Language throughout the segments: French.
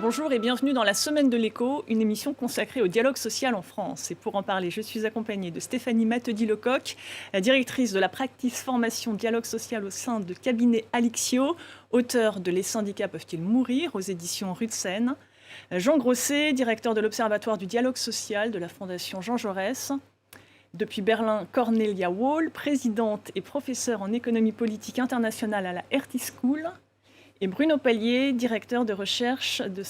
Bonjour et bienvenue dans la Semaine de l'Écho, une émission consacrée au dialogue social en France. Et pour en parler, je suis accompagnée de Stéphanie Mattedi-Lecoq, la directrice de la practice formation dialogue social au sein de cabinet Alixio, auteur de Les syndicats peuvent-ils mourir aux éditions Rue de Seine. Jean Grosset, directeur de l'Observatoire du dialogue social de la Fondation Jean Jaurès. Depuis Berlin, Cornelia Wall, présidente et professeure en économie politique internationale à la RT School. Et Bruno Palier, directeur de recherche du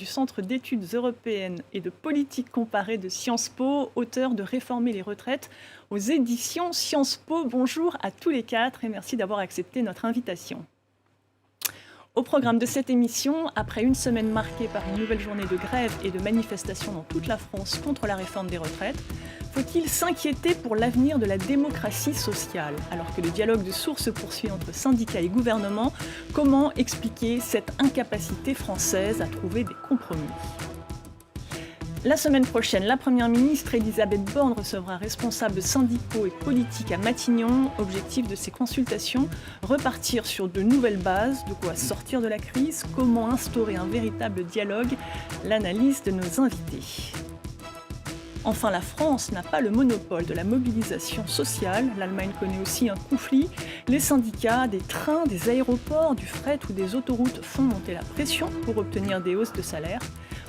Centre d'études européennes et de politique comparée de Sciences Po, auteur de Réformer les retraites aux éditions Sciences Po. Bonjour à tous les quatre et merci d'avoir accepté notre invitation. Au programme de cette émission, après une semaine marquée par une nouvelle journée de grève et de manifestations dans toute la France contre la réforme des retraites, faut-il s'inquiéter pour l'avenir de la démocratie sociale? Alors que le dialogue de sourds se poursuit entre syndicats et gouvernement, comment expliquer cette incapacité française à trouver des compromis? La semaine prochaine, la Première ministre Elisabeth Borne recevra responsables syndicaux et politiques à Matignon. Objectif de ces consultations, repartir sur de nouvelles bases, de quoi sortir de la crise, comment instaurer un véritable dialogue, l'analyse de nos invités. Enfin, la France n'a pas le monopole de la mobilisation sociale. L'Allemagne connaît aussi un conflit. Les syndicats des trains, des aéroports, du fret ou des autoroutes font monter la pression pour obtenir des hausses de salaire.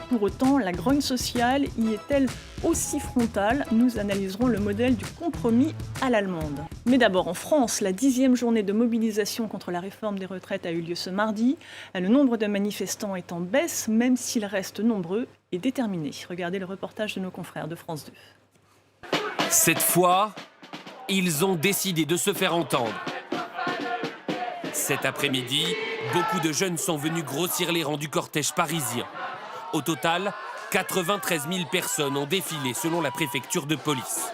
Pour autant, la grogne sociale y est-elle aussi frontale? Nous analyserons le modèle du compromis à l'allemande. Mais d'abord, en France, la 10e journée de mobilisation contre la réforme des retraites a eu lieu ce mardi. Le nombre de manifestants est en baisse, même s'ils restent nombreux et déterminés. Regardez le reportage de nos confrères de France 2. Cette fois, ils ont décidé de se faire entendre. Cet après-midi, beaucoup de jeunes sont venus grossir les rangs du cortège parisien. Au total, 93 000 personnes ont défilé selon la préfecture de police.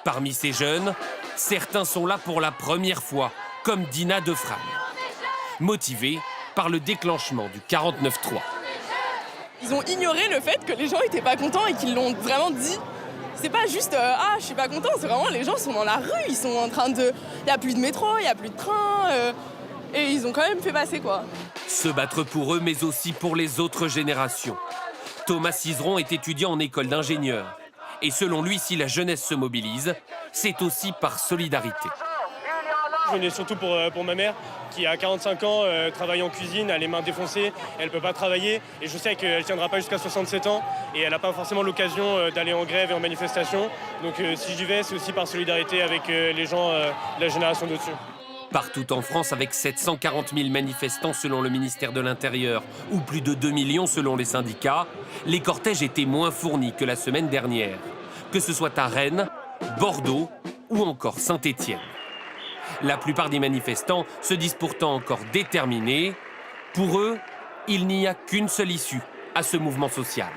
Parmi ces jeunes, certains sont là pour la première fois, comme Dina Defrane, motivés par le déclenchement du 49-3. Ils ont ignoré le fait que les gens n'étaient pas contents et qu'ils l'ont vraiment dit. C'est pas juste « je suis pas content », c'est vraiment les gens sont dans la rue, ils sont en train de... Il n'y a plus de métro, il n'y a plus de train, et ils ont quand même fait passer quoi. Se battre pour eux, mais aussi pour les autres générations. Thomas Cizeron est étudiant en école d'ingénieur. Et selon lui, si la jeunesse se mobilise, c'est aussi par solidarité. Je venais surtout pour ma mère qui a 45 ans, travaille en cuisine, a les mains défoncées, elle ne peut pas travailler. Et je sais qu'elle ne tiendra pas jusqu'à 67 ans et elle n'a pas forcément l'occasion d'aller en grève et en manifestation. Donc si j'y vais, c'est aussi par solidarité avec les gens de la génération d'au-dessus. Partout en France, avec 740 000 manifestants selon le ministère de l'Intérieur ou plus de 2 millions selon les syndicats, les cortèges étaient moins fournis que la semaine dernière, que ce soit à Rennes, Bordeaux ou encore Saint-Étienne. La plupart des manifestants se disent pourtant encore déterminés. Pour eux, il n'y a qu'une seule issue à ce mouvement social.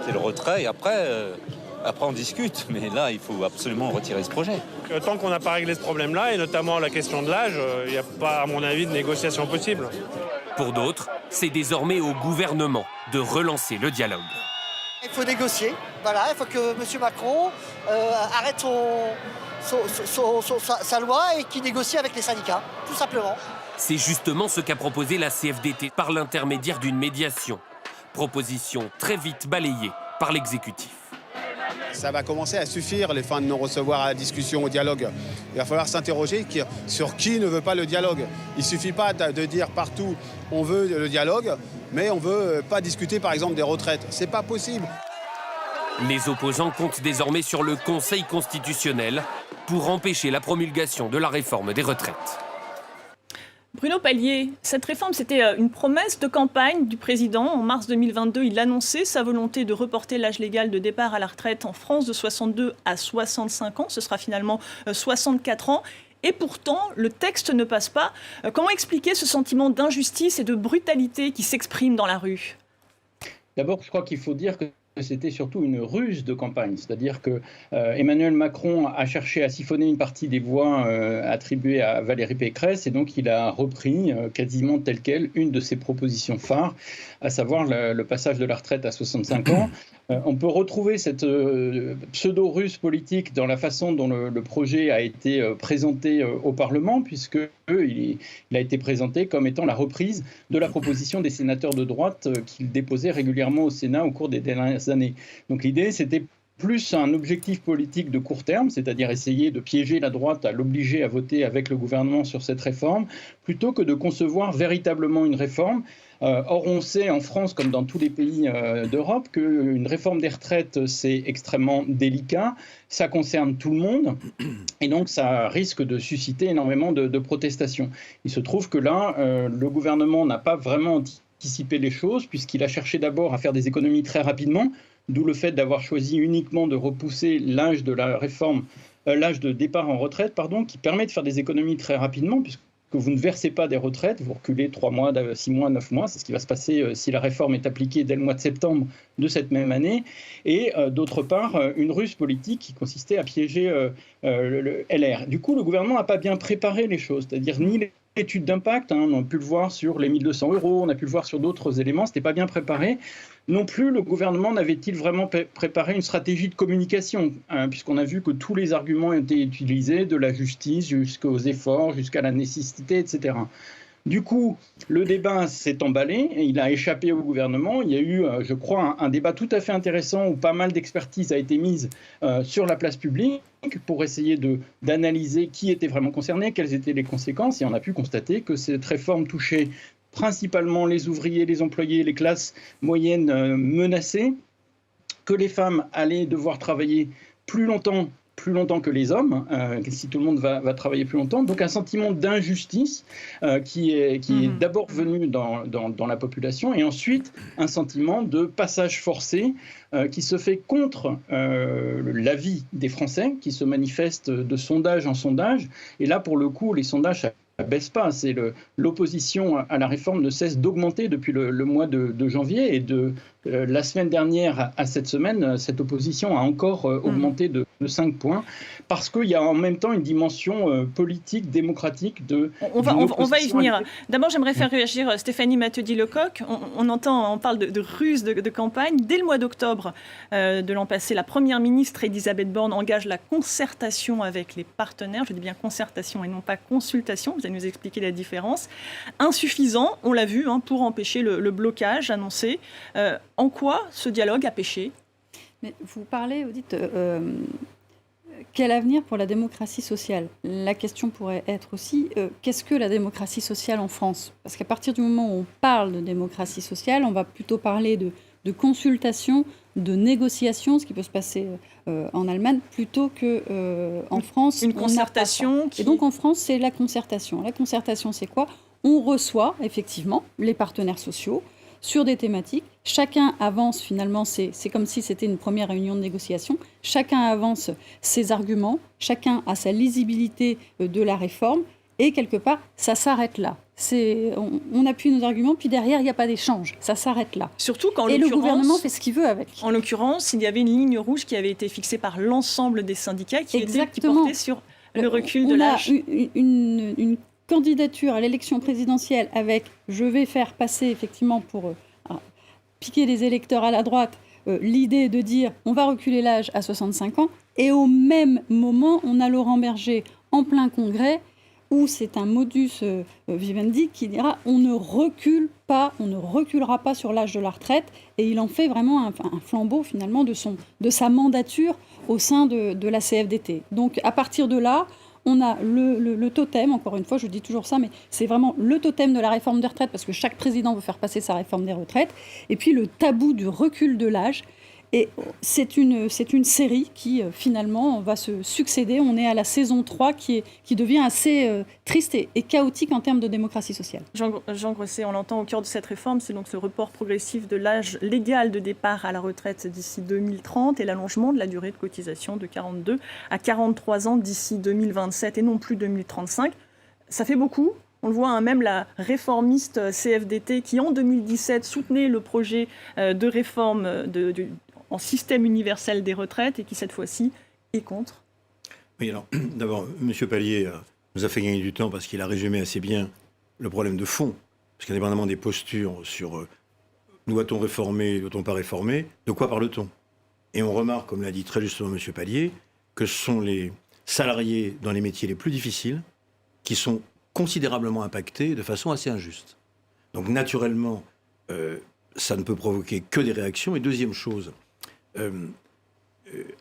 C'est le retrait et après on discute, mais là, il faut absolument retirer ce projet. Tant qu'on n'a pas réglé ce problème-là, et notamment la question de l'âge, il n'y a pas, à mon avis, de négociation possible. Pour d'autres, c'est désormais au gouvernement de relancer le dialogue. Il faut négocier, voilà, il faut que M. Macron arrête sa loi et qu'il négocie avec les syndicats, tout simplement. C'est justement ce qu'a proposé la CFDT par l'intermédiaire d'une médiation. Proposition très vite balayée par l'exécutif. Ça va commencer à suffire, les fins de non-recevoir à la discussion, au dialogue. Il va falloir s'interroger sur qui ne veut pas le dialogue. Il ne suffit pas de dire partout on veut le dialogue, mais on ne veut pas discuter par exemple des retraites. C'est pas possible. Les opposants comptent désormais sur le Conseil constitutionnel pour empêcher la promulgation de la réforme des retraites. Bruno Palier, cette réforme, c'était une promesse de campagne du président. En mars 2022, il annonçait sa volonté de reporter l'âge légal de départ à la retraite en France de 62 à 65 ans. Ce sera finalement 64 ans. Et pourtant, le texte ne passe pas. Comment expliquer ce sentiment d'injustice et de brutalité qui s'exprime dans la rue? D'abord, je crois qu'il faut dire que c'était surtout une ruse de campagne, c'est-à-dire que Emmanuel Macron a cherché à siphonner une partie des voix attribuées à Valérie Pécresse et donc il a repris quasiment telle quelle une de ses propositions phares, à savoir le passage de la retraite à 65 ans. On peut retrouver cette pseudo-ruse politique dans la façon dont le projet a été présenté au Parlement, puisque il a été présenté comme étant la reprise de la proposition des sénateurs de droite qu'il déposait régulièrement au Sénat au cours des dernières années. Donc l'idée, c'était plus un objectif politique de court terme, c'est-à-dire essayer de piéger la droite, à l'obliger à voter avec le gouvernement sur cette réforme, plutôt que de concevoir véritablement une réforme. Or, on sait en France, comme dans tous les pays d'Europe, qu'une réforme des retraites, c'est extrêmement délicat, ça concerne tout le monde, et donc ça risque de susciter énormément de protestations. Il se trouve que là, le gouvernement n'a pas vraiment anticipé les choses, puisqu'il a cherché d'abord à faire des économies très rapidement, d'où le fait d'avoir choisi uniquement de repousser l'âge de la réforme, l'âge de départ en retraite, qui permet de faire des économies très rapidement, puisque vous ne versez pas des retraites, vous reculez 3 mois, 6 mois, 9 mois, c'est ce qui va se passer si la réforme est appliquée dès le mois de septembre de cette même année, et d'autre part, une ruse politique qui consistait à piéger le LR. Du coup, le gouvernement n'a pas bien préparé les choses, c'est-à-dire ni l'étude d'impact, on a pu le voir sur les 1 200 €, on a pu le voir sur d'autres éléments, ce n'était pas bien préparé. Non plus, le gouvernement n'avait-il vraiment préparé une stratégie de communication, puisqu'on a vu que tous les arguments ont été utilisés, de la justice jusqu'aux efforts, jusqu'à la nécessité, etc. Du coup, le débat s'est emballé et il a échappé au gouvernement. Il y a eu, je crois, un débat tout à fait intéressant où pas mal d'expertise a été mise sur la place publique pour essayer d'analyser qui était vraiment concerné, quelles étaient les conséquences. Et on a pu constater que cette réforme touchait principalement les ouvriers, les employés, les classes moyennes menacées, que les femmes allaient devoir travailler plus longtemps que les hommes, si tout le monde va travailler plus longtemps. Donc un sentiment d'injustice qui est d'abord venu dans la population, et ensuite un sentiment de passage forcé qui se fait contre l'avis des Français, qui se manifeste de sondage en sondage. Et là, pour le coup, les sondages ne baisse pas. L'opposition à la réforme ne cesse d'augmenter depuis le mois de janvier, et de la semaine dernière à cette semaine, cette opposition a encore augmenté de 5 points, parce qu'il y a en même temps une dimension politique, démocratique de... On va y venir. D'abord, j'aimerais faire réagir Stéphanie Matteudy-Lecoq. On parle de ruse de campagne. Dès le mois d'octobre de l'an passé, la Première ministre Elisabeth Borne engage la concertation avec les partenaires. Je dis bien concertation et non pas consultation. Vous allez nous expliquer la différence. Insuffisant, on l'a vu, pour empêcher le blocage annoncé. En quoi ce dialogue a péché ? Mais vous parlez, vous dites, quel avenir pour la démocratie sociale ? La question pourrait être aussi, qu'est-ce que la démocratie sociale en France ? Parce qu'à partir du moment où on parle de démocratie sociale, on va plutôt parler de consultation, de négociation, ce qui peut se passer en Allemagne, plutôt qu'en France. Une concertation Et donc en France, c'est la concertation. La concertation, c'est quoi ? On reçoit effectivement les partenaires sociaux sur des thématiques. Chacun avance, finalement, c'est comme si c'était une première réunion de négociation. Chacun avance ses arguments, chacun a sa lisibilité de la réforme, et quelque part, ça s'arrête là. On appuie nos arguments, puis derrière, il n'y a pas d'échange. Ça s'arrête là. Surtout quand, et le gouvernement fait ce qu'il veut avec. En l'occurrence, il y avait une ligne rouge qui avait été fixée par l'ensemble des syndicats qui portait sur le recul de l'âge. Une candidature à l'élection présidentielle avec « je vais faire passer effectivement pour piquer les électeurs à la droite » l'idée de dire « on va reculer l'âge à 65 ans » et au même moment, on a Laurent Berger en plein congrès où c'est un modus vivendi qui dira « on ne recule pas, on ne reculera pas sur l'âge de la retraite » et il en fait vraiment un flambeau finalement de sa mandature au sein de la CFDT. Donc à partir de là, on a le totem, encore une fois, je dis toujours ça, mais c'est vraiment le totem de la réforme des retraites, parce que chaque président veut faire passer sa réforme des retraites, et puis le tabou du recul de l'âge. Et c'est une série qui, finalement, va se succéder. On est à la saison 3 qui devient assez triste et chaotique en termes de démocratie sociale. Jean Grosset, on l'entend au cœur de cette réforme, c'est donc ce report progressif de l'âge légal de départ à la retraite d'ici 2030 et l'allongement de la durée de cotisation de 42 à 43 ans d'ici 2027 et non plus 2035. Ça fait beaucoup. On le voit, même la réformiste CFDT qui, en 2017, soutenait le projet de réforme en système universel des retraites et qui, cette fois-ci, est contre. Oui, alors, d'abord, M. Pallier nous a fait gagner du temps parce qu'il a résumé assez bien le problème de fond. Parce qu'indépendamment des postures sur doit-on réformer, doit-on pas réformer, de quoi parle-t-on? Et on remarque, comme l'a dit très justement M. Pallier, que ce sont les salariés dans les métiers les plus difficiles qui sont considérablement impactés de façon assez injuste. Donc naturellement, ça ne peut provoquer que des réactions. Et deuxième chose,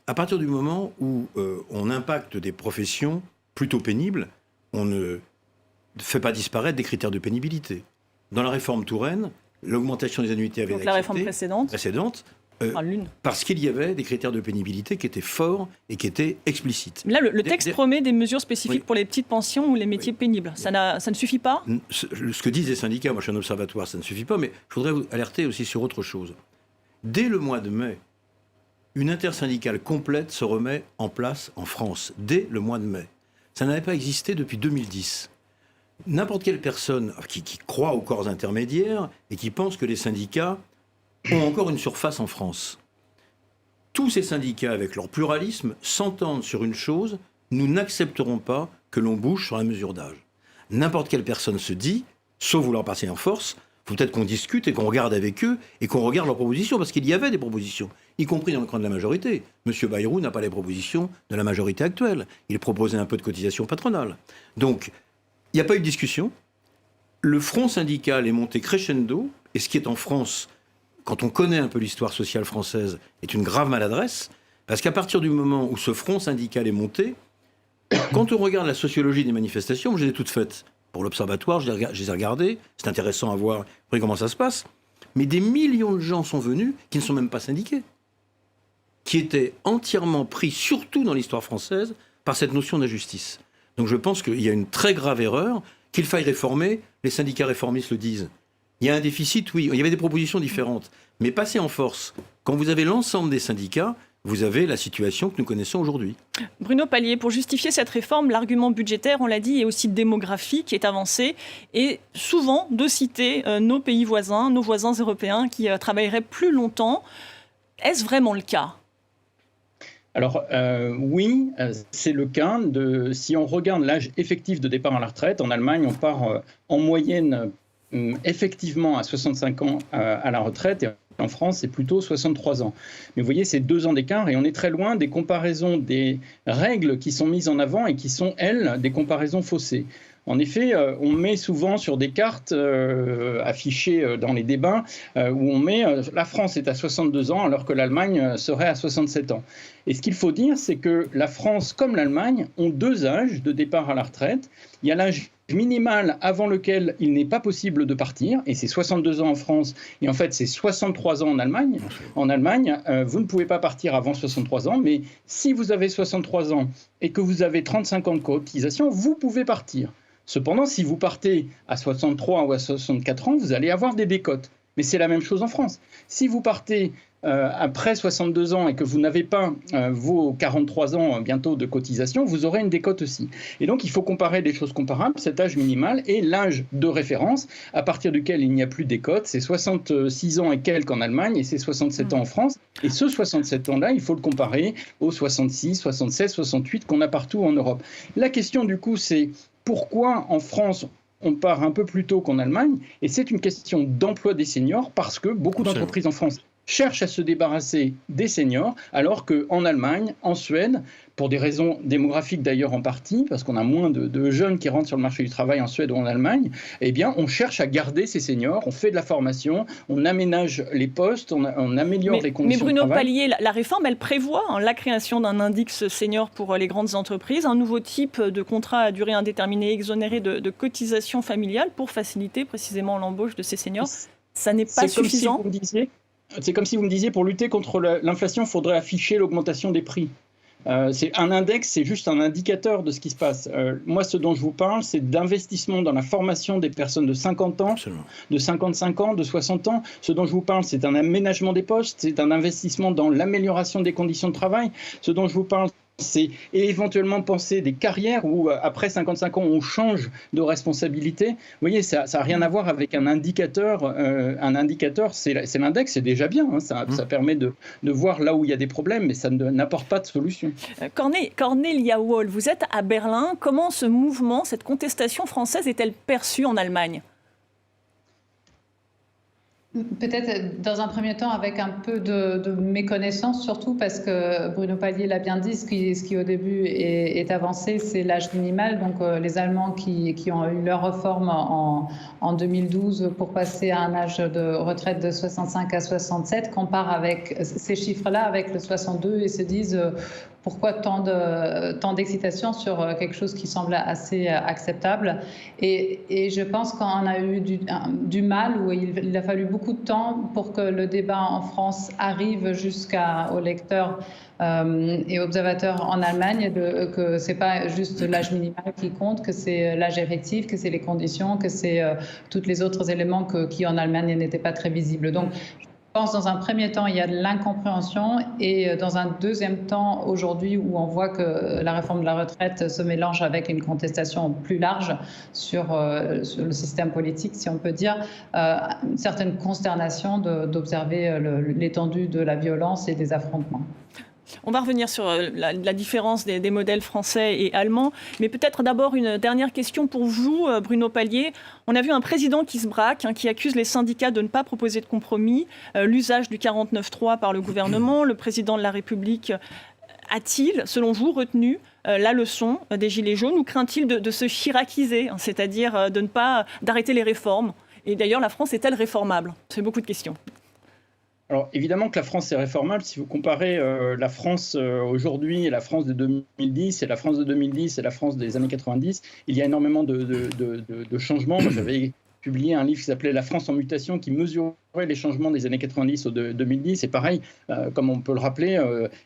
à partir du moment où on impacte des professions plutôt pénibles, on ne fait pas disparaître des critères de pénibilité. Dans la réforme Touraine, l'augmentation des annuités avait été la réforme précédente parce qu'il y avait des critères de pénibilité qui étaient forts et qui étaient explicites. Mais là, le texte promet des mesures spécifiques pour les petites pensions ou les métiers pénibles. Ça ne suffit pas? Ce que disent les syndicats, moi je suis un observatoire, ça ne suffit pas, mais je voudrais vous alerter aussi sur autre chose. Dès le mois de mai, une intersyndicale complète se remet en place en France. Dès le mois de mai. Ça n'avait pas existé depuis 2010. N'importe quelle personne qui croit aux corps intermédiaires et qui pense que les syndicats ont encore une surface en France. Tous ces syndicats, avec leur pluralisme, s'entendent sur une chose: nous n'accepterons pas que l'on bouge sur la mesure d'âge. N'importe quelle personne se dit, sauf vouloir passer en force, il faut peut-être qu'on discute et qu'on regarde avec eux et qu'on regarde leurs propositions, parce qu'il y avait des propositions, y compris dans le camp de la majorité. M. Bayrou n'a pas les propositions de la majorité actuelle. Il proposait un peu de cotisation patronale. Donc, il n'y a pas eu de discussion. Le front syndical est monté crescendo, et ce qui est en France, quand on connaît un peu l'histoire sociale française, est une grave maladresse, parce qu'à partir du moment où ce front syndical est monté, quand on regarde la sociologie des manifestations, moi je les ai toutes faites pour l'Observatoire, je les ai regardées, c'est intéressant à voir comment ça se passe, mais des millions de gens sont venus qui ne sont même pas syndiqués, qui étaient entièrement pris, surtout dans l'histoire française, par cette notion d'injustice. Donc je pense qu'il y a une très grave erreur, qu'il faille réformer, les syndicats réformistes le disent. Il y a un déficit, oui, il y avait des propositions différentes, mais passer en force, quand vous avez l'ensemble des syndicats, vous avez la situation que nous connaissons aujourd'hui. Bruno Pallier, pour justifier cette réforme, l'argument budgétaire, on l'a dit, et aussi démographique qui est avancé, et souvent de citer nos pays voisins, nos voisins européens qui travailleraient plus longtemps. Est-ce vraiment le cas ? Alors oui, c'est le cas. Si on regarde l'âge effectif de départ à la retraite, en Allemagne, on part en moyenne effectivement à 65 ans à la retraite, et en France, c'est plutôt 63 ans. Mais vous voyez, c'est 2 ans d'écart, et on est très loin des comparaisons des règles qui sont mises en avant et qui sont, elles, des comparaisons faussées. En effet, on met souvent sur des cartes affichées dans les débats où on met la France est à 62 ans alors que l'Allemagne serait à 67 ans. Et ce qu'il faut dire, c'est que la France comme l'Allemagne ont 2 âges de départ à la retraite. Il y a l'âge minimal avant lequel il n'est pas possible de partir, et c'est 62 ans en France, et en fait c'est 63 ans en Allemagne. En Allemagne, vous ne pouvez pas partir avant 63 ans, mais si vous avez 63 ans et que vous avez 35 ans de cotisation, vous pouvez partir. Cependant, si vous partez à 63 ou à 64 ans, vous allez avoir des décotes. Mais c'est la même chose en France. Si vous partez après 62 ans et que vous n'avez pas vos 43 ans bientôt de cotisation, vous aurez une décote aussi. Et donc, il faut comparer des choses comparables, cet âge minimal et l'âge de référence à partir duquel il n'y a plus de décote. C'est 66 ans et quelques en Allemagne et c'est 67 ans en France. Et ce 67 ans-là, il faut le comparer aux 66, 67, 68 qu'on a partout en Europe. La question du coup, c'est pourquoi en France on part un peu plus tôt qu'en Allemagne, et c'est une question d'emploi des seniors, parce que beaucoup d'entreprises en France cherchent à se débarrasser des seniors, alors qu'en Allemagne, en Suède, pour des raisons démographiques d'ailleurs en partie, parce qu'on a moins de jeunes qui rentrent sur le marché du travail en Suède ou en Allemagne, eh bien on cherche à garder ces seniors, on fait de la formation, on aménage les postes, on améliore les conditions de travail. Mais Bruno Pallier, la réforme, elle prévoit la création d'un index senior pour les grandes entreprises, un nouveau type de contrat à durée indéterminée exonéré de cotisations familiales pour faciliter précisément l'embauche de ces seniors. Ça n'est pas suffisant. C'est comme si vous me disiez, pour lutter contre l'inflation, il faudrait afficher l'augmentation des prix. C'est un index, c'est juste un indicateur de ce qui se passe. Moi, ce dont je vous parle, c'est d'investissement dans la formation des personnes de 50 ans, de 55 ans, de 60 ans. Ce dont je vous parle, c'est un aménagement des postes, c'est un investissement dans l'amélioration des conditions de travail. Ce dont je vous parle, c'est éventuellement penser des carrières où, après 55 ans, on change de responsabilité. Vous voyez, ça n'a rien à voir avec un indicateur. Un indicateur, c'est l'index, c'est déjà bien. Hein, ça permet de voir là où il y a des problèmes, mais ça n'apporte pas de solution. Cornelia Woll, vous êtes à Berlin. Comment ce mouvement, cette contestation française est-elle perçue en Allemagne ? Peut-être dans un premier temps avec un peu de méconnaissance, surtout parce que Bruno Palier l'a bien dit, ce qui au début est avancé, c'est l'âge minimal. Donc les Allemands qui ont eu leur réforme en 2012 pour passer à un âge de retraite de 65 à 67 comparent avec ces chiffres-là avec le 62 et se disent pourquoi tant d'excitation sur quelque chose qui semble assez acceptable. Et je pense qu'on a eu du mal, où il a fallu beaucoup de temps pour que le débat en France arrive jusqu'aux lecteurs et observateurs en Allemagne, que ce n'est pas juste l'âge minimal qui compte, que c'est l'âge effectif, que c'est les conditions, que c'est tous les autres éléments qui en Allemagne n'étaient pas très visibles. Donc, je pense dans un premier temps, il y a de l'incompréhension, et dans un deuxième temps, aujourd'hui, où on voit que la réforme de la retraite se mélange avec une contestation plus large sur le système politique, si on peut dire, une certaine consternation d'observer l'étendue de la violence et des affrontements. On va revenir sur la différence des modèles français et allemands, mais peut-être d'abord une dernière question pour vous, Bruno Palier. On a vu un président qui se braque, qui accuse les syndicats de ne pas proposer de compromis, l'usage du 49.3 par le gouvernement. Le président de la République a-t-il, selon vous, retenu la leçon des Gilets jaunes, ou craint-il de se chiraciser, c'est-à-dire d'arrêter les réformes? Et d'ailleurs, la France est-elle réformable? C'est beaucoup de questions. Alors évidemment que la France est réformable. Si vous comparez la France aujourd'hui et la France de 2010 et la France de 2010 et la France des années 90, il y a énormément de changements. Moi, j'avais publié un livre qui s'appelait « La France en mutation » qui mesurait les changements des années 90 au 2010. Et pareil, comme on peut le rappeler,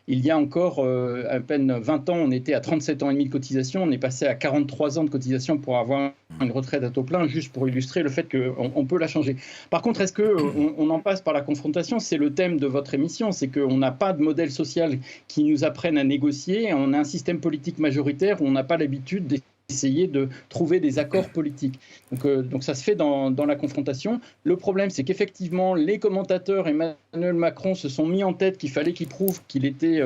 il y a encore à peine 20 ans, on était à 37 ans et demi de cotisation. On est passé à 43 ans de cotisation pour avoir une retraite à taux plein, juste pour illustrer le fait qu'on peut la changer. Par contre, est-ce qu'on en passe par la confrontation? C'est le thème de votre émission, c'est qu'on n'a pas de modèle social qui nous apprenne à négocier. On a un système politique majoritaire où on n'a pas l'habitude d'essayer de trouver des accords politiques. Donc ça se fait dans la confrontation. Le problème, c'est qu'effectivement, les commentateurs Emmanuel Macron se sont mis en tête qu'il fallait qu'il prouve qu'il était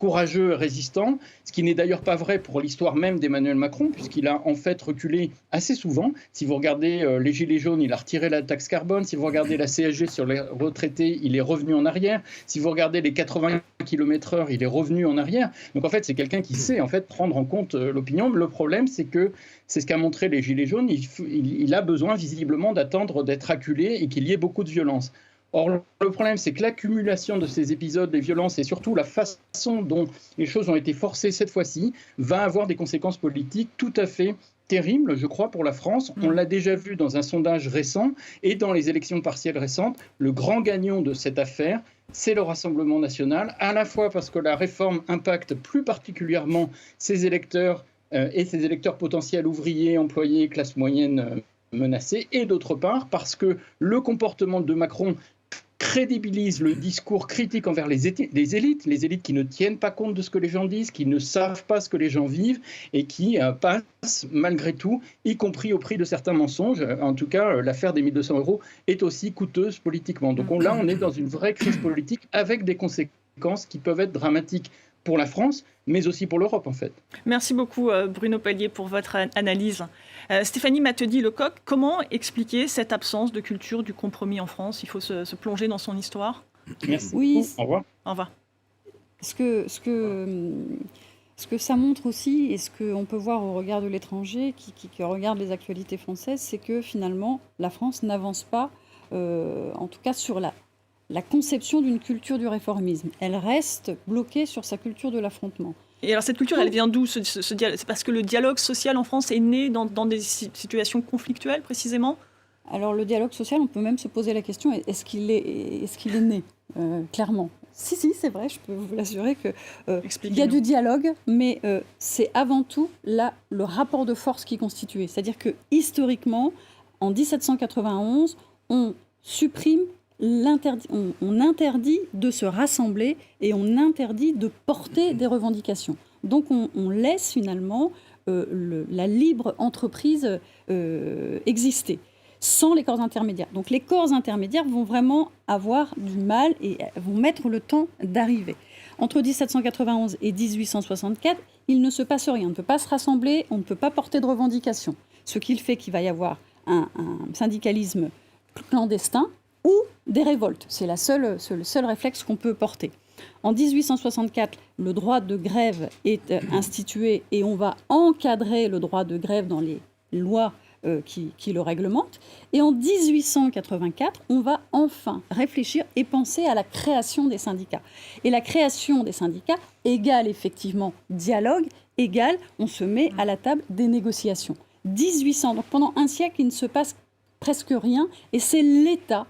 courageux et résistant, ce qui n'est d'ailleurs pas vrai pour l'histoire même d'Emmanuel Macron, puisqu'il a en fait reculé assez souvent. Si vous regardez les Gilets jaunes, il a retiré la taxe carbone. Si vous regardez la CSG sur les retraités, il est revenu en arrière. Si vous regardez les 80 km/h, il est revenu en arrière. Donc en fait, c'est quelqu'un qui sait en fait prendre en compte l'opinion. Le problème, c'est que c'est ce qu'a montré les Gilets jaunes. Il a besoin visiblement d'attendre d'être acculé et qu'il y ait beaucoup de violence. Or, le problème, c'est que l'accumulation de ces épisodes, les violences et surtout la façon dont les choses ont été forcées cette fois-ci va avoir des conséquences politiques tout à fait terribles, je crois, pour la France. On l'a déjà vu dans un sondage récent et dans les élections partielles récentes. Le grand gagnant de cette affaire, c'est le Rassemblement national, à la fois parce que la réforme impacte plus particulièrement ses électeurs et ses électeurs potentiels ouvriers, employés, classe moyenne menacée, et d'autre part parce que le comportement de Macron crédibilise le discours critique envers les élites qui ne tiennent pas compte de ce que les gens disent, qui ne savent pas ce que les gens vivent et qui passent malgré tout, y compris au prix de certains mensonges. En tout cas, l'affaire des 1 200 € est aussi coûteuse politiquement. Donc là, on est dans une vraie crise politique avec des conséquences qui peuvent être dramatiques pour la France, mais aussi pour l'Europe, en fait. Merci beaucoup, Bruno Palier, pour votre analyse. Stéphanie Matteudy-Lecoq, comment expliquer cette absence de culture du compromis en France? Il faut se plonger dans son histoire. Merci. Oui. Au revoir. Au revoir. Ce que ça montre aussi, et ce qu'on peut voir au regard de l'étranger qui regarde les actualités françaises, c'est que finalement, la France n'avance pas, en tout cas sur la conception d'une culture du réformisme. Elle reste bloquée sur sa culture de l'affrontement. Et alors cette culture, elle vient d'où C'est parce que le dialogue social en France est né dans des situations conflictuelles, précisément? Alors le dialogue social, on peut même se poser la question, est-ce qu'il est né clairement? Si, c'est vrai, je peux vous l'assurer qu'il y a du dialogue, mais c'est avant tout le rapport de force qui est constitué. C'est-à-dire que historiquement, en 1791, on supprime on interdit de se rassembler et on interdit de porter des revendications. Donc on laisse finalement la libre entreprise exister, sans les corps intermédiaires. Donc les corps intermédiaires vont vraiment avoir du mal et vont mettre le temps d'arriver. Entre 1791 et 1864, il ne se passe rien. On ne peut pas se rassembler, on ne peut pas porter de revendications. Ce qui fait qu'il va y avoir un syndicalisme clandestin, ou des révoltes. C'est le seul réflexe qu'on peut porter. En 1864, le droit de grève est institué et on va encadrer le droit de grève dans les lois qui le réglementent. Et en 1884, on va enfin réfléchir et penser à la création des syndicats. Et la création des syndicats égale effectivement dialogue, égale on se met à la table des négociations. 1800, donc pendant un siècle, il ne se passe presque rien et c'est l'État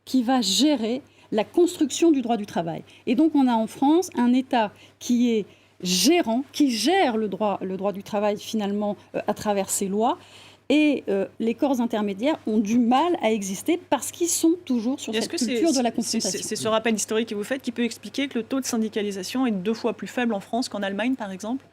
qui va gérer la construction du droit du travail. Et donc on a en France un État qui est gérant, qui gère le droit du travail finalement à travers ses lois. Et les corps intermédiaires ont du mal à exister parce qu'ils sont toujours sur cette culture de la confrontation. C'est ce rappel historique que vous faites qui peut expliquer que le taux de syndicalisation est 2 fois plus faible en France qu'en Allemagne, par exemple ?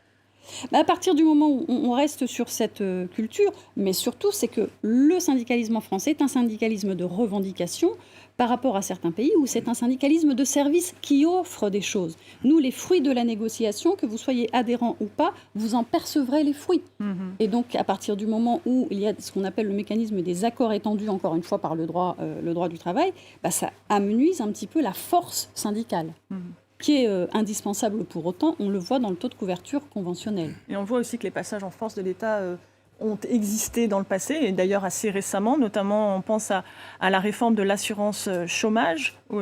À partir du moment où on reste sur cette culture, mais surtout, c'est que le syndicalisme en France est un syndicalisme de revendication par rapport à certains pays où c'est un syndicalisme de service qui offre des choses. Nous, les fruits de la négociation, que vous soyez adhérent ou pas, vous en percevrez les fruits. Et donc, à partir du moment où il y a ce qu'on appelle le mécanisme des accords étendus, encore une fois, par le droit du travail, ça amenuise un petit peu la force syndicale. Qui est indispensable pour autant, on le voit dans le taux de couverture conventionnel. Et on voit aussi que les passages en force de l'État ont existé dans le passé, et d'ailleurs assez récemment, notamment on pense à la réforme de l'assurance chômage, où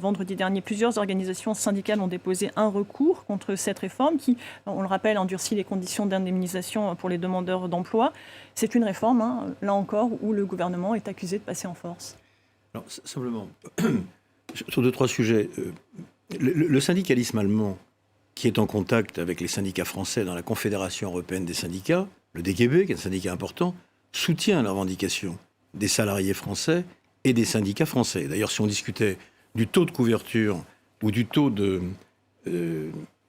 vendredi dernier, plusieurs organisations syndicales ont déposé un recours contre cette réforme qui, on le rappelle, endurcit les conditions d'indemnisation pour les demandeurs d'emploi. C'est une réforme, là encore, où le gouvernement est accusé de passer en force. Alors, simplement, sur 2-3 sujets... Le syndicalisme allemand, qui est en contact avec les syndicats français dans la Confédération européenne des syndicats, le DGB, qui est un syndicat important, soutient la revendication des salariés français et des syndicats français. D'ailleurs, si on discutait du taux de couverture ou du taux de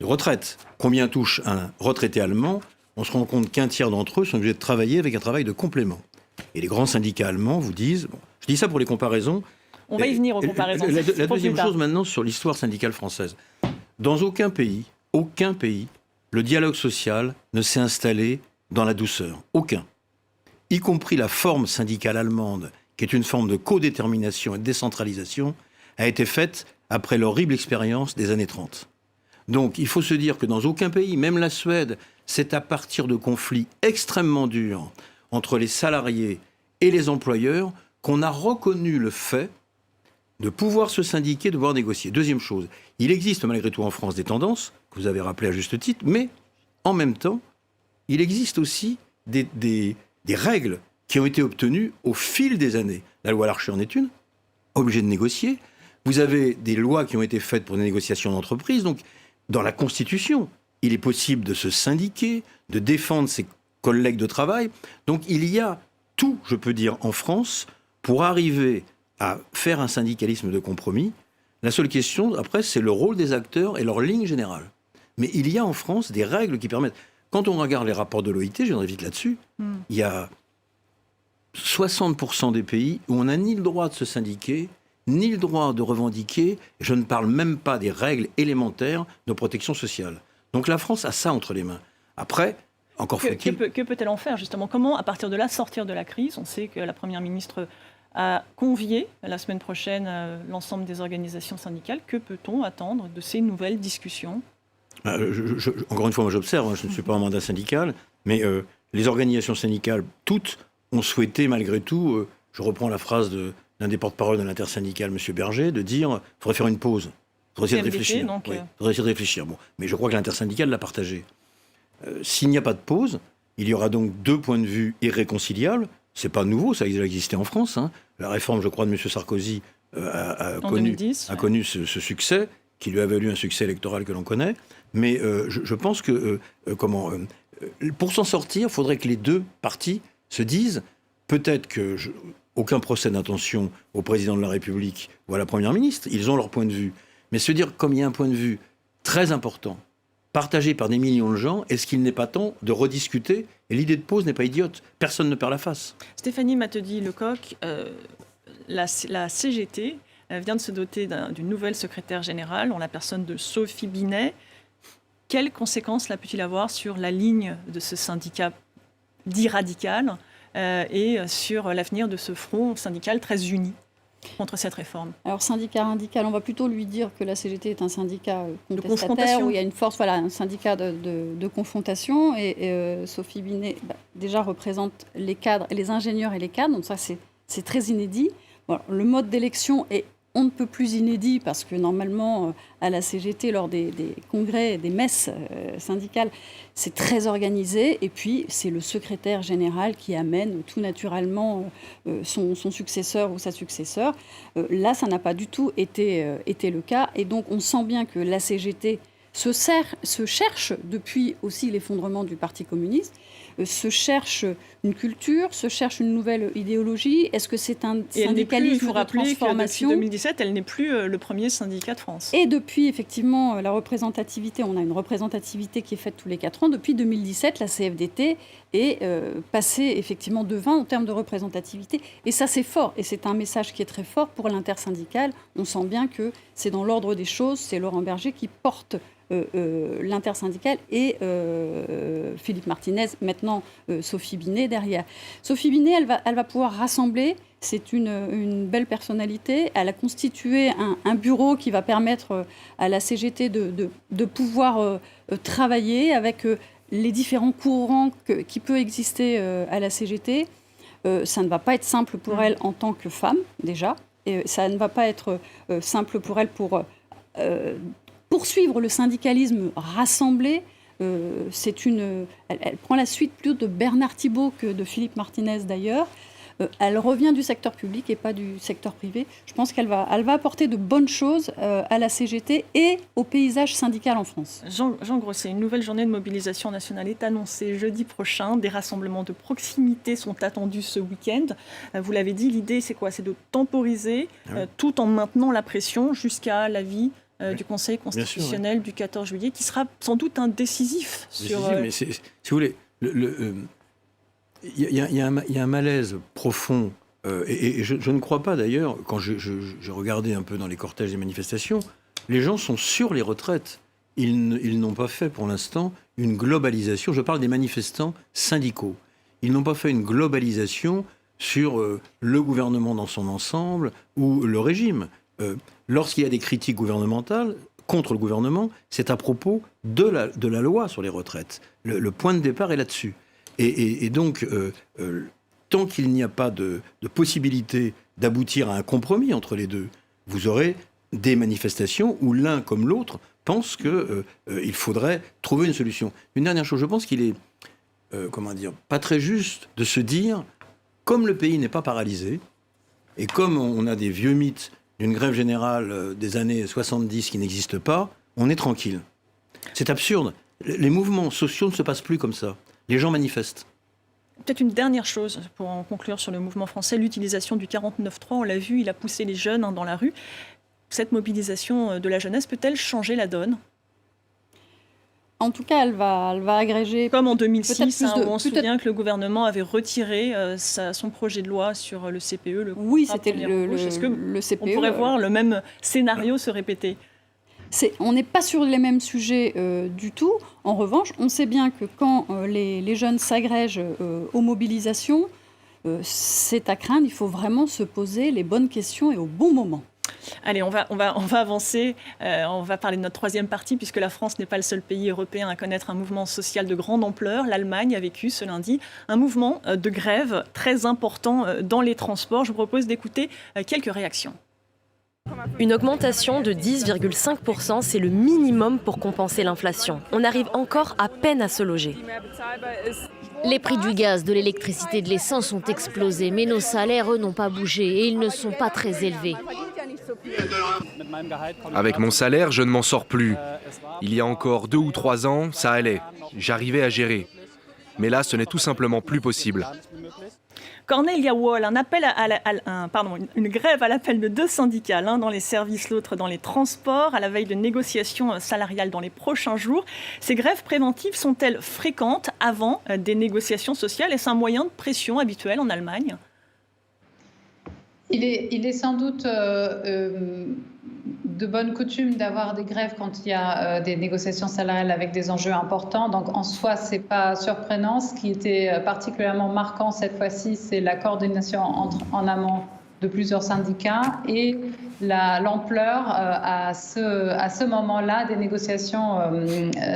retraite, combien touche un retraité allemand, on se rend compte qu'un tiers d'entre eux sont obligés de travailler avec un travail de complément. Et les grands syndicats allemands vous disent... je dis ça pour les comparaisons... On va y venir aux comparaisons. La deuxième chose maintenant sur l'histoire syndicale française. Dans aucun pays, le dialogue social ne s'est installé dans la douceur. Aucun. Y compris la forme syndicale allemande, qui est une forme de codétermination et de décentralisation, a été faite après l'horrible expérience des années 30. Donc il faut se dire que dans aucun pays, même la Suède, c'est à partir de conflits extrêmement durs entre les salariés et les employeurs qu'on a reconnu le fait de pouvoir se syndiquer, de pouvoir négocier. Deuxième chose, il existe malgré tout en France des tendances, que vous avez rappelées à juste titre, mais en même temps, il existe aussi des règles qui ont été obtenues au fil des années. La loi Larcher en est une, obligé de négocier. Vous avez des lois qui ont été faites pour des négociations d'entreprise. Donc, dans la Constitution, il est possible de se syndiquer, de défendre ses collègues de travail. Donc, il y a tout, je peux dire, en France, pour arriver à faire un syndicalisme de compromis. La seule question, après, c'est le rôle des acteurs et leur ligne générale. Mais il y a en France des règles qui permettent... Quand on regarde les rapports de l'OIT, je viendrai vite là-dessus, il y a 60% des pays où on n'a ni le droit de se syndiquer, ni le droit de revendiquer, je ne parle même pas des règles élémentaires de protection sociale. Donc la France a ça entre les mains. Après, encore faut-il... Que peut-elle en faire, justement ? Comment, à partir de là, sortir de la crise ? On sait que la Première ministre a convié la semaine prochaine l'ensemble des organisations syndicales. Que peut-on attendre de ces nouvelles discussions ? Encore une fois, moi j'observe, je ne suis pas un mandat syndical, mais les organisations syndicales, toutes, ont souhaité malgré tout, je reprends la phrase d'un des porte-parole de l'intersyndicale, M. Berger, de dire qu'il faudrait faire une pause. Il faudrait essayer de réfléchir. Faudrait essayer de réfléchir. Bon. Mais je crois que l'intersyndicale l'a partagé. S'il n'y a pas de pause, il y aura donc 2 points de vue irréconciliables. C'est pas nouveau, ça a déjà existé en France. La réforme, je crois, de M. Sarkozy a connu ce succès, qui lui a valu un succès électoral que l'on connaît. Mais je pense que, pour s'en sortir, il faudrait que les 2 parties se disent, peut-être que aucun procès d'intention au président de la République ou à la Première ministre, ils ont leur point de vue. Mais se dire, comme il y a un point de vue très important, partagé par des millions de gens, est-ce qu'il n'est pas temps de rediscuter ? Et l'idée de pause n'est pas idiote. Personne ne perd la face. Stéphanie Mattedi-Lecoq, la CGT vient de se doter d'une nouvelle secrétaire générale, en la personne de Sophie Binet. Quelles conséquences cela peut-il avoir sur la ligne de ce syndicat dit radical et sur l'avenir de ce front syndical très uni ? contre cette réforme? Alors, syndicat radical, on va plutôt lui dire que la CGT est un syndicat contestataire, confrontation. où il y a une force, voilà, un syndicat de confrontation. Et Sophie Binet, déjà, représente les cadres, les ingénieurs et les cadres, donc ça, c'est très inédit. Bon, le mode d'élection est on ne peut plus inédit parce que normalement, à la CGT, lors des congrès, des messes syndicales, c'est très organisé. Et puis, c'est le secrétaire général qui amène tout naturellement son successeur ou sa successeur. Là, ça n'a pas du tout été le cas. Et donc, on sent bien que la CGT se cherche, depuis aussi l'effondrement du Parti communiste, se cherche une culture, se cherche une nouvelle idéologie. Est-ce que c'est un syndicalisme de transformation? Depuis 2017, elle n'est plus le premier syndicat de France. Et depuis, effectivement, la représentativité, on a une représentativité qui est faite tous les 4 ans. Depuis 2017, la CFDT est passée effectivement devant en termes de représentativité. Et ça, c'est fort. Et c'est un message qui est très fort pour l'intersyndical. On sent bien que c'est dans l'ordre des choses. C'est Laurent Berger qui porte l'intersyndicale et Philippe Martinez, maintenant Sophie Binet derrière. Sophie Binet, elle va pouvoir rassembler. C'est une belle personnalité. Elle a constitué un bureau qui va permettre à la CGT de pouvoir travailler avec les différents courants qui peuvent exister à la CGT. Ça ne va pas être simple pour elle en tant que femme, déjà. Et ça ne va pas être simple pour elle pour poursuivre le syndicalisme rassemblé. Elle prend la suite plutôt de Bernard Thibault que de Philippe Martinez d'ailleurs. Elle revient du secteur public et pas du secteur privé. Je pense qu'elle va apporter de bonnes choses à la CGT et au paysage syndical en France. Jean Grosset, une nouvelle journée de mobilisation nationale est annoncée jeudi prochain. Des rassemblements de proximité sont attendus ce week-end. Vous l'avez dit, l'idée c'est quoi? C'est de temporiser tout en maintenant la pression jusqu'à l'avis du Conseil constitutionnel du 14 juillet, qui sera sans doute un décisif sur... Mais si vous voulez, il y a un malaise profond, et je ne crois pas d'ailleurs, quand j'ai regardé un peu dans les cortèges des manifestations, les gens sont sur les retraites. Ils n'ont pas fait pour l'instant une globalisation, je parle des manifestants syndicaux, ils n'ont pas fait une globalisation sur le gouvernement dans son ensemble ou le régime. Lorsqu'il y a des critiques gouvernementales contre le gouvernement, c'est à propos de la loi sur les retraites. Le point de départ est là-dessus. Et donc, tant qu'il n'y a pas de possibilité d'aboutir à un compromis entre les deux, vous aurez des manifestations où l'un comme l'autre pense qu'il faudrait trouver une solution. Une dernière chose, je pense qu'il est pas très juste de se dire, comme le pays n'est pas paralysé, et comme on a des vieux mythes d'une grève générale des années 70 qui n'existe pas, on est tranquille. C'est absurde. Les mouvements sociaux ne se passent plus comme ça. Les gens manifestent. Peut-être une dernière chose pour en conclure sur le mouvement français, l'utilisation du 49.3, on l'a vu, il a poussé les jeunes dans la rue. Cette mobilisation de la jeunesse peut-elle changer la donne? En tout cas, elle va agréger... Comme en 2006, où on se souvient que le gouvernement avait retiré son projet de loi sur le CPE. Oui, c'était le CPE. On pourrait voir le même scénario se répéter. On n'est pas sur les mêmes sujets du tout. En revanche, on sait bien que quand les jeunes s'agrègent aux mobilisations, c'est à craindre. Il faut vraiment se poser les bonnes questions et au bon moment. Allez, on va avancer. On va parler de notre troisième partie, puisque la France n'est pas le seul pays européen à connaître un mouvement social de grande ampleur. L'Allemagne a vécu ce lundi un mouvement de grève très important dans les transports. Je vous propose d'écouter quelques réactions. Une augmentation de 10,5%, c'est le minimum pour compenser l'inflation. On arrive encore à peine à se loger. Les prix du gaz, de l'électricité, de l'essence ont explosé, mais nos salaires, eux, n'ont pas bougé et ils ne sont pas très élevés. Avec mon salaire, je ne m'en sors plus. Il y a encore 2 ou 3 ans, ça allait. J'arrivais à gérer. Mais là, ce n'est tout simplement plus possible. Cornelia Wall, une grève à l'appel de 2 syndicats, l'un dans les services, l'autre dans les transports, à la veille de négociations salariales dans les prochains jours. Ces grèves préventives sont-elles fréquentes avant des négociations sociales? Est-ce un moyen de pression habituel en Allemagne? Il est sans doute de bonne coutume d'avoir des grèves quand il y a des négociations salariales avec des enjeux importants. Donc en soi, ce n'est pas surprenant. Ce qui était particulièrement marquant cette fois-ci, c'est la coordination en amont de plusieurs syndicats et l'ampleur à ce moment-là des négociations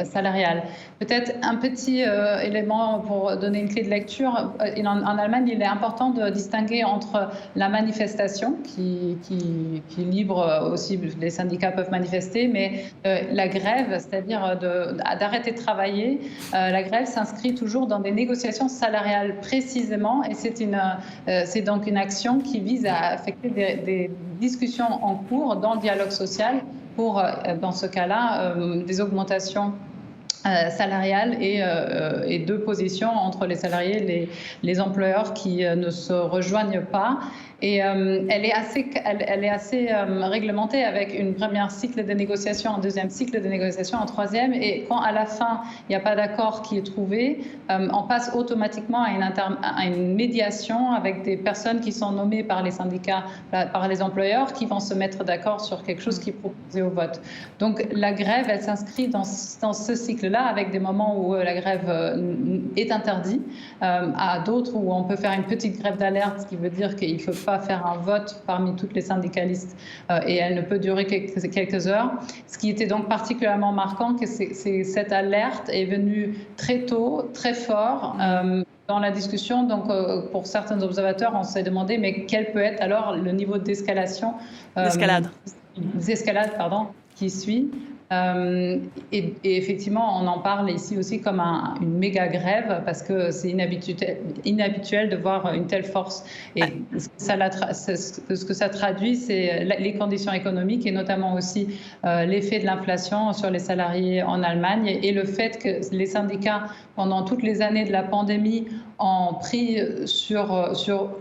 salariales. Peut-être un petit élément pour donner une clé de lecture. En Allemagne, il est important de distinguer entre la manifestation, qui est libre aussi, les syndicats peuvent manifester, mais la grève, c'est-à-dire d'arrêter de travailler. La grève s'inscrit toujours dans des négociations salariales précisément, et c'est donc une action qui vise à affecter des discussions en cours dans le dialogue social pour, dans ce cas-là, des augmentations salariales et de positions entre les salariés et les employeurs qui ne se rejoignent pas. Et elle est assez réglementée avec une première cycle de négociation, un deuxième cycle de négociation, un troisième. Et quand à la fin, il n'y a pas d'accord qui est trouvé, on passe automatiquement à une médiation avec des personnes qui sont nommées par les syndicats, par les employeurs, qui vont se mettre d'accord sur quelque chose qui est proposé au vote. Donc la grève, elle s'inscrit dans ce cycle-là, avec des moments où la grève est interdite, à d'autres où on peut faire une petite grève d'alerte, ce qui veut dire qu'il ne faut pas faire un vote parmi toutes les syndicalistes et elle ne peut durer quelques heures. Ce qui était donc particulièrement marquant, c'est cette alerte est venue très tôt, très fort dans la discussion. Donc pour certains observateurs, on s'est demandé mais quel peut être alors le niveau d'escalation, d'escalade qui suit. Et effectivement, on en parle ici aussi comme une méga grève parce que c'est inhabituel de voir une telle force. Et ce que ça traduit, c'est les conditions économiques et notamment aussi l'effet de l'inflation sur les salariés en Allemagne et le fait que les syndicats, pendant toutes les années de la pandémie, ont pris sur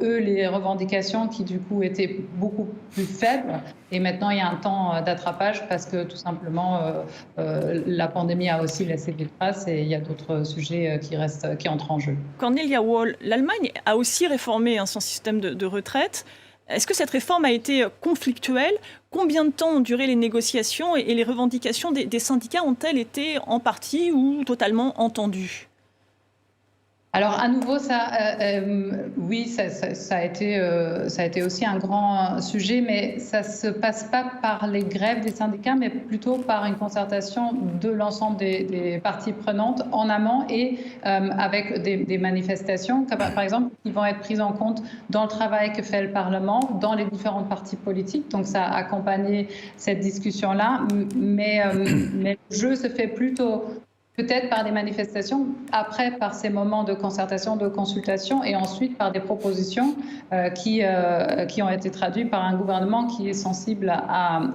eux les revendications qui du coup étaient beaucoup plus faibles. Et maintenant, il y a un temps d'attrapage parce que tout simplement, la pandémie a aussi laissé des traces et il y a d'autres sujets qui entrent en jeu. Cornelia Wall, l'Allemagne a aussi réformé son système de retraite. Est-ce que cette réforme a été conflictuelle ? Combien de temps ont duré les négociations et les revendications des syndicats ont-elles été en partie ou totalement entendues ? Alors à nouveau, oui, ça a été aussi un grand sujet, mais ça se passe pas par les grèves des syndicats, mais plutôt par une concertation de l'ensemble des parties prenantes en amont et avec des manifestations, par exemple, qui vont être prises en compte dans le travail que fait le Parlement, dans les différentes parties politiques. Donc ça a accompagné cette discussion-là, mais le jeu se fait plutôt peut-être par des manifestations, après par ces moments de concertation, de consultation, et ensuite par des propositions qui ont été traduites par un gouvernement qui est sensible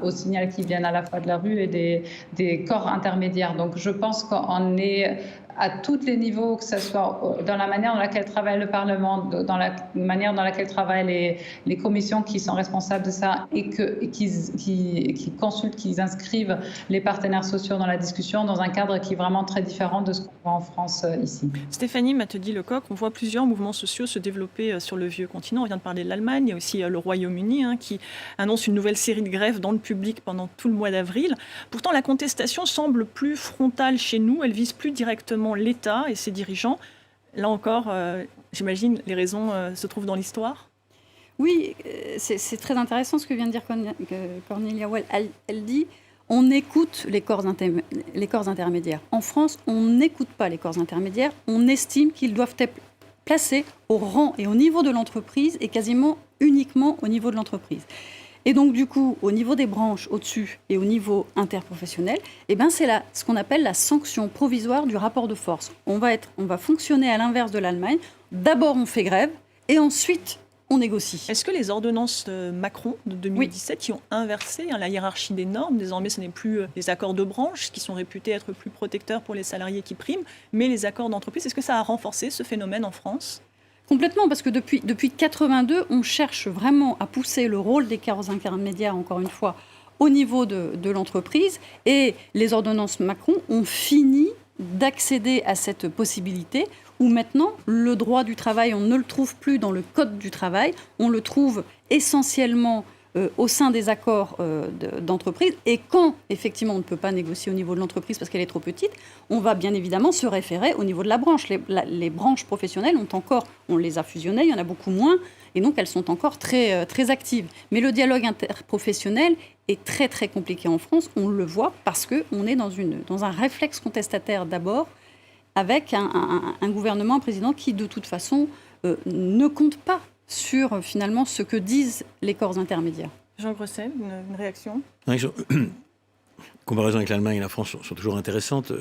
aux signaux qui viennent à la fois de la rue et des corps intermédiaires. Donc je pense qu'on est à tous les niveaux, que ce soit dans la manière dans laquelle travaille le Parlement, dans la manière dans laquelle travaillent les commissions qui sont responsables de ça et qui consultent, qui inscrivent les partenaires sociaux dans la discussion dans un cadre qui est vraiment très différent de ce qu'on voit en France ici. Stéphanie Mattedi-Lecoq, on voit plusieurs mouvements sociaux se développer sur le vieux continent. On vient de parler de l'Allemagne, il y a aussi le Royaume-Uni qui annonce une nouvelle série de grèves dans le public pendant tout le mois d'avril. Pourtant, la contestation semble plus frontale chez nous, elle vise plus directement l'État et ses dirigeants. Là encore, j'imagine, les raisons se trouvent dans l'histoire. Oui, c'est très intéressant ce que vient de dire Cornelia Wall. Elle dit on écoute les corps intermédiaires. En France, on n'écoute pas les corps intermédiaires. On estime qu'ils doivent être placés au rang et au niveau de l'entreprise et quasiment uniquement au niveau de l'entreprise. Et donc, du coup, au niveau des branches au-dessus et au niveau interprofessionnel, c'est ce qu'on appelle la sanction provisoire du rapport de force. On va fonctionner à l'inverse de l'Allemagne. D'abord, on fait grève et ensuite, on négocie. Est-ce que les ordonnances Macron de 2017 qui ont inversé la hiérarchie des normes, désormais ce n'est plus les accords de branche qui sont réputés être plus protecteurs pour les salariés qui priment, mais les accords d'entreprise, est-ce que ça a renforcé ce phénomène en France ? Complètement, parce que depuis 1982, on cherche vraiment à pousser le rôle des corps intermédiaires, encore une fois, au niveau de l'entreprise. Et les ordonnances Macron ont fini d'accéder à cette possibilité où maintenant, le droit du travail, on ne le trouve plus dans le Code du travail, on le trouve essentiellement au sein des accords d'entreprise. Et quand, effectivement, on ne peut pas négocier au niveau de l'entreprise parce qu'elle est trop petite, on va bien évidemment se référer au niveau de la branche. Les branches professionnelles on les a fusionnées, il y en a beaucoup moins, et donc elles sont encore très, très actives. Mais le dialogue interprofessionnel est très, très compliqué en France. On le voit parce qu'on est dans un réflexe contestataire d'abord, avec un gouvernement, un président qui, de toute façon, ne compte pas sur, finalement, ce que disent les corps intermédiaires. Jean Grosset, une réaction ? Comparaison avec l'Allemagne et la France sont toujours intéressantes.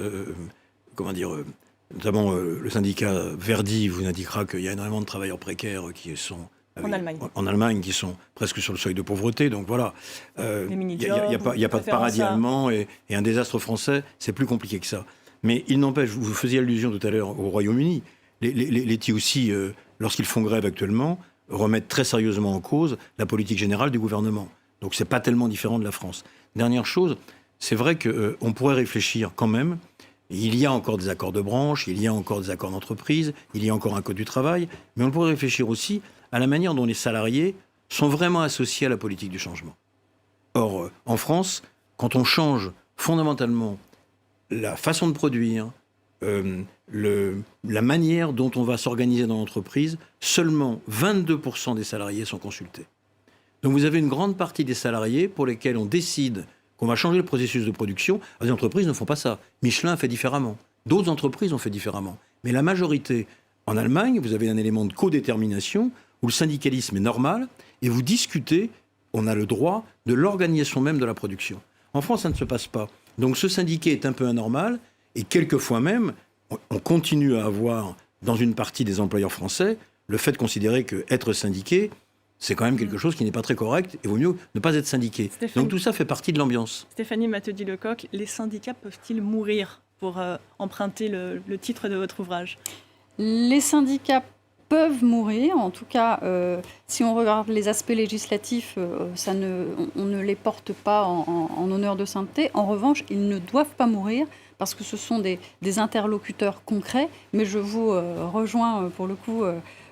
Notamment le syndicat Verdi vous indiquera qu'il y a énormément de travailleurs précaires qui sont... En Allemagne, qui sont presque sur le seuil de pauvreté. Donc voilà, il n'y a pas de paradis allemand et un désastre français, c'est plus compliqué que ça. Mais il n'empêche, vous faisiez allusion tout à l'heure au Royaume-Uni. Les TUC, lorsqu'ils font grève actuellement, remettent très sérieusement en cause la politique générale du gouvernement. Donc c'est pas tellement différent de la France. Dernière chose, c'est vrai qu'on pourrait réfléchir quand même. Il y a encore des accords de branche, il y a encore des accords d'entreprise, il y a encore un code du travail, mais on pourrait réfléchir aussi à la manière dont les salariés sont vraiment associés à la politique du changement. Or, en France, quand on change fondamentalement la façon de produire, la manière dont on va s'organiser dans l'entreprise, seulement 22% des salariés sont consultés. Donc vous avez une grande partie des salariés pour lesquels on décide qu'on va changer le processus de production. Les entreprises ne font pas ça. Michelin fait différemment. D'autres entreprises ont fait différemment. Mais la majorité, en Allemagne, vous avez un élément de codétermination où le syndicalisme est normal et vous discutez, on a le droit, de l'organisation même de la production. En France, ça ne se passe pas. Donc ce syndiqué est un peu anormal et quelquefois même, on continue à avoir, dans une partie des employeurs français, le fait de considérer qu'être syndiqué, c'est quand même quelque chose qui n'est pas très correct et vaut mieux ne pas être syndiqué. Donc tout ça fait partie de l'ambiance. Stéphanie Matteudy-Lecoq, les syndicats peuvent-ils mourir, pour emprunter le titre de votre ouvrage ? Les syndicats peuvent mourir, en tout cas, si on regarde les aspects législatifs, on ne les porte pas en honneur de sainteté. En revanche, ils ne doivent pas mourir parce que ce sont des interlocuteurs concrets. Mais je vous rejoins pour le coup,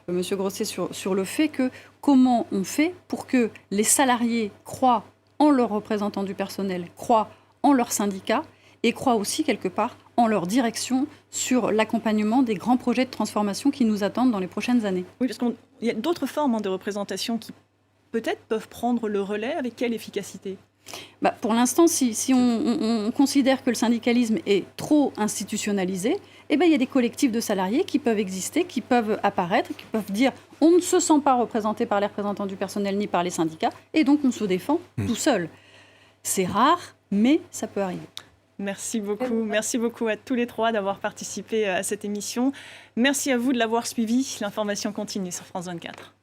Monsieur Grosset, sur le fait que comment on fait pour que les salariés croient en leurs représentants du personnel, croient en leurs syndicats et croient aussi quelque part en leur direction sur l'accompagnement des grands projets de transformation qui nous attendent dans les prochaines années. Oui, parce qu'il y a d'autres formes de représentation qui peut-être peuvent prendre le relais. Avec quelle efficacité ? Pour l'instant, si on considère que le syndicalisme est trop institutionnalisé, il y a des collectifs de salariés qui peuvent exister, qui peuvent apparaître, qui peuvent dire on ne se sent pas représenté par les représentants du personnel ni par les syndicats, et donc on se défend tout seul. C'est rare, mais ça peut arriver. Merci beaucoup à tous les trois d'avoir participé à cette émission. Merci à vous de l'avoir suivi. L'information continue sur France 24.